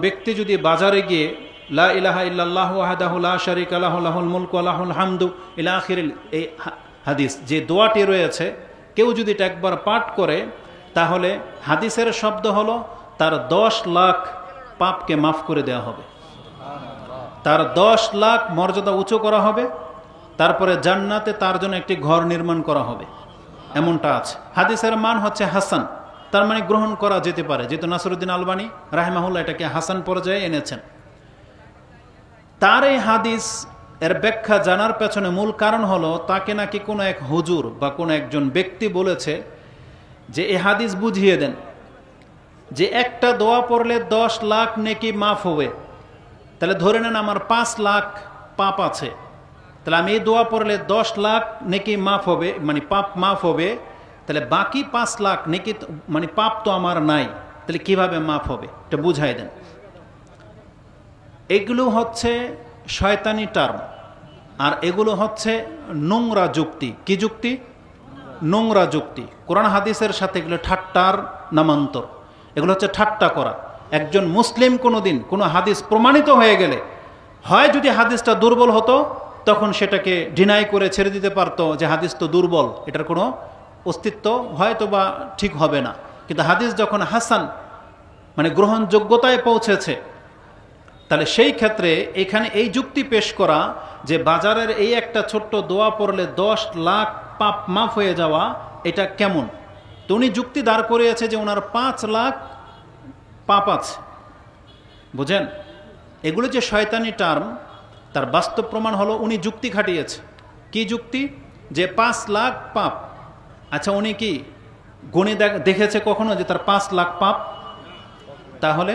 ব্যক্তি যদি বাজারে গিয়ে লা ইলাহা ইল্লাল্লাহু ওয়াহদাহু লা শারীকা লাহু লাহুল মুলকু ওয়া লাহুল হামদু ইলা আখিরিল এই হাদিস যে দোয়াটি রয়েছে, কেউ যদি এটা একবার পাঠ করে তাহলে হাদিসের শব্দ হলো তার 10 লাখ পাপকে মাফ করে দেওয়া হবে, তার 10 লাখ মর্যাদা উঁচু করা হবে, তারপরে জান্নাতে তার জন্য একটি ঘর নির্মাণ করা হবে, এমনটা আছে। হাদিসের মান হচ্ছে হাসান, তার মানে গ্রহণ করা যেতে পারে, যেহেতু নাসিরউদ্দিন আলবানী রাহিমাহুল্লাহ এটাকে হাসান পর্যায়ে এনেছেন। তার এই হাদিস এর ব্যাখ্যা জানার পেছনে মূল কারণ হলো তাকে নাকি কোনো এক হুজুর বা কোনো একজন ব্যক্তি বলেছে যে এই হাদিস বুঝিয়ে দেন যে একটা দোয়া পড়লে 10 লাখ নেকি মাফ হবে। তাহলে ধরে নেন আমার 5 লাখ পাপ আছে, তাহলে আমি এই দোয়া পড়লে 10 লাখ নেকি মাফ হবে, মানে পাপ মাফ হবে। তাহলে বাকি 5 লাখ নেকি মানে পাপ তো আমার নাই, তাহলে কিভাবে মাফ হবে এটা বুঝাই দেন। এগুলো হচ্ছে শয়তানি টার্ম, আর এগুলো হচ্ছে নোংরা যুক্তি। কি যুক্তি? নোংরা যুক্তি। কোরআন হাদিসের সাথে এগুলো ঠাট্টার নামান্তর, এগুলো হচ্ছে ঠাট্টা করা। একজন মুসলিম কোনোদিন কোনো হাদিস প্রমাণিত হয়ে গেলে হয় যদি হাদিসটা দুর্বল হতো তখন সেটাকে ডিনাই করে ছেড়ে দিতে পারতো যে হাদিস তো দুর্বল, এটার কোনো অস্তিত্ব হয়তো বা ঠিক হবে না। কিন্তু হাদিস যখন হাসান মানে গ্রহণযোগ্যতায় পৌঁছেছে, তাহলে সেই ক্ষেত্রে এখানে এই যুক্তি পেশ করা যে বাজারের এই একটা ছোট্ট দোয়া পড়লে 10 লাখ পাপ মাফ হয়ে যাওয়া, এটা কেমন? তো উনি যুক্তি দাঁড় করিয়েছে যে ওনার 5 লাখ পাপ আছে। বুঝেন, এগুলো যে শয়তানি টার্ম তার বাস্তব প্রমাণ হলো উনি যুক্তি খাটিয়েছে। কি যুক্তি? যে 5 লাখ পাপ। আচ্ছা, উনি কি গুণে দেখেছে কখনো যে তার 5 লাখ পাপ? তাহলে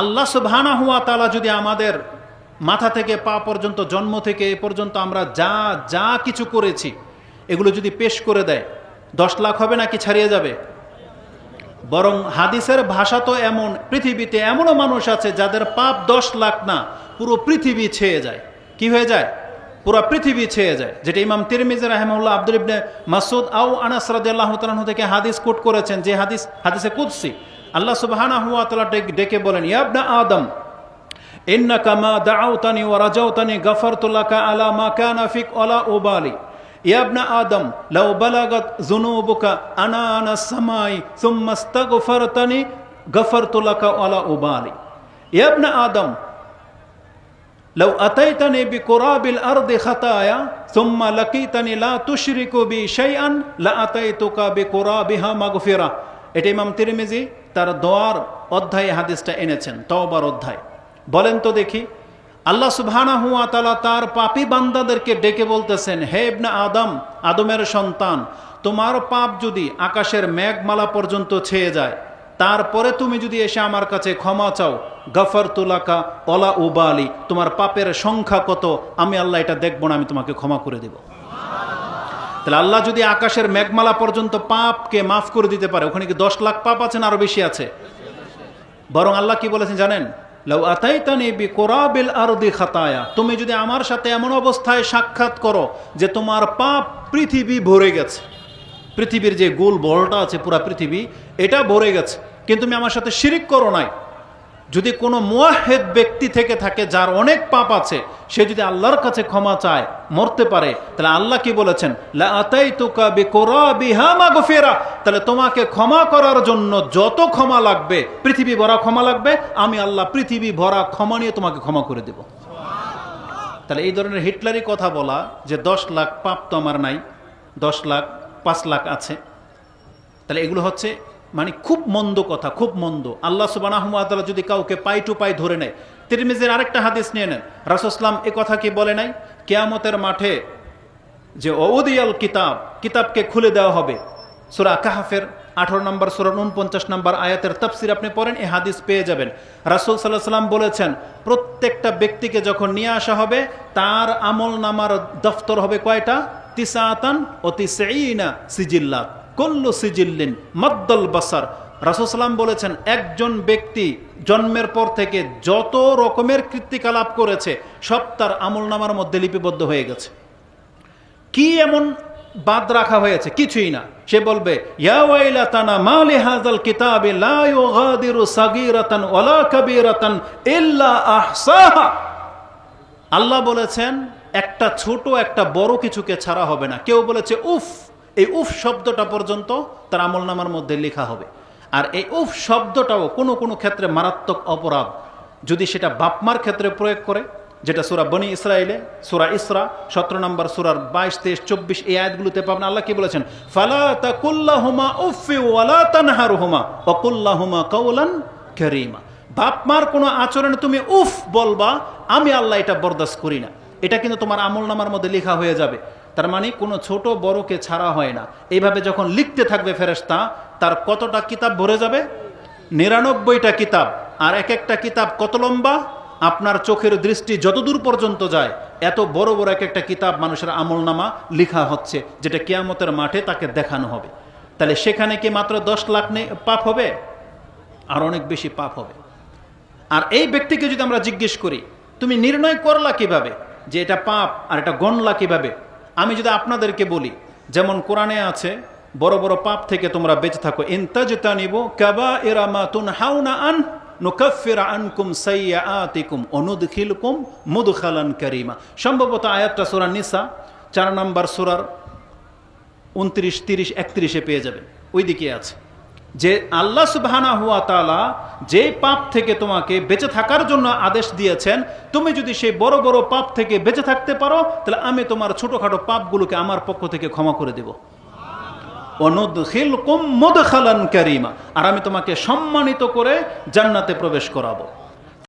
আল্লাহ সুবহানাহু ওয়া তাআলা যদি আমাদের মাথা থেকে পা পর্যন্ত, জন্ম থেকে এ পর্যন্ত আমরা যা যা কিছু করেছি এগুলো যদি পেশ করে দেয়, 10 লাখ হবে নাকি ছাড়িয়ে যাবে? বরং হাদিসের ভাষা তো এমন, পৃথিবীতে এমনও মানুষ আছে যাদের পাপ 10 লাখ না, পুরো পৃথিবী ছেয়ে যায়। কি হয়ে যায়? পুরো পৃথিবী ছেয়ে যায়। যেটা ইমাম তিরমিজি রাহিমাহুল্লাহ আব্দুল ইবনে মাসউদ আও আনাস রাদিয়াল্লাহু তাআলা আনহু থেকে হাদিস কোট করেছেন, যে হাদিসে কুদসি আল্লাহ সুবহানাহু ওয়া তাআলা ডেকে বলেন, ইয়া ইবনা আদম ইন্নাকা মা দাআউতানি ওয়া রাজাউতানি গাফারতু লাকা আলা মা কানা ফিক ওয়ালা উবালি। ইয়া ইবনা আদম লাউ বালাগাত যুনুবুকা আনানা সামাই সুম্মা ইস্তাগফারতানি গাফারতু লাকা ওয়ালা উবালি। ইয়া ইবনা আদম লাউ আতাইতানি বিকুরাবিল আরদি খাতায়া সুম্মা লাকিতানি লা তুশরিকু বি শাইআন লা আতাইতুকা বিকুরাবিহা মাগফিরা। এটা ইমাম তিরমিজি তার দোয়ার অধ্যায়ে হাদিসটা এনেছেন, তওবার অধ্যায়। বলেন তো দেখি, আল্লাহ সুবহানাহু ওয়া তাআলা তার পাপী বান্দাদেরকে ডেকে বলতেছেন, হে ইবনে আদম, আদমের সন্তান, তোমার পাপ যদি আকাশের মেঘমালা পর্যন্ত ছেয়ে যায়, তারপরে তুমি যদি এসে আমার কাছে ক্ষমা চাও, গাফারতু লাকা ওয়ালা উবালি, তোমার পাপের সংখ্যা কত আমি আল্লাহ এটা দেখব না, আমি তোমাকে ক্ষমা করে দেব। তাহলে আল্লাহ যদি আকাশের মেঘমালা পর্যন্ত পাপকে মাফ করে দিতে পারে, ওখানে কি 10 লাখ পাপ আছে না আরো বেশি আছে? বরং আল্লাহ কি বলেছেন জানেন? লাউ আতাইতানি বিকুরাবিল আরদি খাতায়া, তুমি যদি আমার সাথে এমন অবস্থায় সাক্ষাৎ করো যে তোমার পাপ পৃথিবী ভরে গেছে, পৃথিবীর যে গোল বলটা আছে পুরা পৃথিবী এটা ভরে গেছে, কিন্তু তুমি আমার সাথে শিরিক করো নাই। যদি কোনো মুয়াহ্হিদ ব্যক্তি থেকে থাকে যার অনেক পাপ আছে, সে যদি আল্লাহর কাছে ক্ষমা চায়, মরতে পারে, তাহলে আল্লাহ কি বলেছেন? লা আতাইতুকা বিকুরাবিহা মাগফিরা, তাহলে তোমাকে ক্ষমা করার জন্য যত ক্ষমা লাগবে, পৃথিবী ভরা ক্ষমা লাগবে, আমি আল্লাহ পৃথিবী ভরা ক্ষমা নিয়ে তোমাকে ক্ষমা করে দেব। তাহলে এই ধরনের হিটলারি কথা বলা যে 10 লাখ পাপ তো আমার নাই, 10 লাখ 5 লাখ আছে, তাহলে এগুলো হচ্ছে মানে খুব মন্দ কথা, খুব মন্দ। আল্লাহ সুবহানাহু ওয়া তাআলা যদি কাউকে পাই টু পাই ধরে নেয়, তিরমিজির আরেকটা হাদিস নিয়ে নেন, রাসূল সাল্লাল্লাহু আলাইহি ওয়াসাল্লাম এ কথা কি বলে নাই? কিয়ামতের মাঠে যে ওদিয়াল কিতাব, কিতাবকে খুলে দেওয়া হবে। সূরা কাহফের 18 নম্বর সূরা 49 নম্বর আয়াতের তাফসীর আপনি পড়েন, এই হাদিস পেয়ে যাবেন। রাসূল সাল্লাল্লাহু আলাইহি ওয়াসাল্লাম বলেছেন, প্রত্যেকটা ব্যক্তিকে যখন নিয়ে আসা হবে, তার আমল নামার দফতর হবে কয়টা? 9 ও 90 সিজিল্লাত, কুল্লু সিজিল্লিন মাদ্দাল বাসার। রাসূল সাল্লাম বলেছেন, একজন ব্যক্তি জন্মের পর থেকে যত রকমের কৃত্তিকালাপ করেছে সব তার আমল নামার মধ্যে লিপিবদ্ধ হয়ে গেছে। কি এমন বাদ রাখা হয়েছে, কিছুই না। সে বলবে ইয়া ওয়াইলাতানা মা লিহাযাল কিতাবি লা ইউগাদিরু সাগীরাতান ওয়ালা কাবীরাতান ইল্লা আহসাহা। আল্লাহ বলেছেন একটা ছোট একটা বড় কিছুকে ছাড়া হবে না। কেউ বলেছে উফ, এই উফ শব্দটা পর্যন্ত তার আমলনামার মধ্যে লেখা হবে। আর এই উফ শব্দটাও কোনো কোনো ক্ষেত্রে মারাত্মক অপরাধ যদি সেটা বাপমার ক্ষেত্রে প্রয়োগ করে, যেটা সূরা বনি ইসরাইলে সূরা ইসরা 17 নম্বর সূরার 22, 23, 24 এই আয়াতগুলোতে পাবেন। আল্লাহ কি বলেছেন? ফালা তাকুল্লাহুমা উফি ওয়ালা তানহারহুমা ওয়া কুল্লাহুমা কাওলান কারীমা। বাপমার কোনো আচরণে তুমি উফ বলবা, আমি আল্লাহ এটা বরদাস্ত করি না। এটা কিন্তু তোমার আমলনামার মধ্যে লেখা হয়ে যাবে। তার মানে কোনো ছোট বড়কে ছাড়া হয় না। এইভাবে যখন লিখতে থাকবে ফেরেশতা, তার কতটা কিতাব ভরে যাবে? 99টা কিতাব। আর এক একটা কিতাব কত লম্বা? আপনার চোখের দৃষ্টি যতদূর পর্যন্ত যায় এত বড় বড় এক একটা কিতাব মানুষের আমলনামা লেখা হচ্ছে, যেটা কিয়ামতের মাঠে তাকে দেখানো হবে। তাহলে সেখানে কি মাত্র 10 লাখ পাপ হবে? আর অনেক বেশি পাপ হবে। আর এই ব্যক্তিকে যদি আমরা জিজ্ঞেস করি তুমি নির্ণয় করলা কিভাবে যে এটা পাপ আর এটা গণলা কিভাবে? আমি যদি আপনাদেরকে বলি, যেমন কোরআনে আছে বড় বড় পাপ থেকে তোমরা বেঁচে থাকো, ইনতাজতানিবু কাবাইরা মা তুনহাউনা আন নুকাফির আনকুম সাইয়্যাতিকুম ওয়া নুদখিলকুম মুদখালান কারীমা। সম্ভবত আয়াতটা সূরা নিসা 4 নম্বর সূরার 29, 30, 31 পেয়ে যাবেন, ওইদিকে আছে যে আল্লাহ সুবহানাহু ওয়া তাআলা যে পাপ থেকে তোমাকে বেঁচে থাকার জন্য আদেশ দিয়েছেন, তুমি যদি সেই বড় বড় পাপ থেকে বেঁচে থাকতে পারো তাহলে আমি তোমার ছোটখাটো পাপগুলোকে আমার পক্ষ থেকে ক্ষমা করে দেব। ওয়ানুদখিলকুম মুদখালান কারীমা, আর আমি তোমাকে সম্মানিত করে জান্নাতে প্রবেশ করাবো।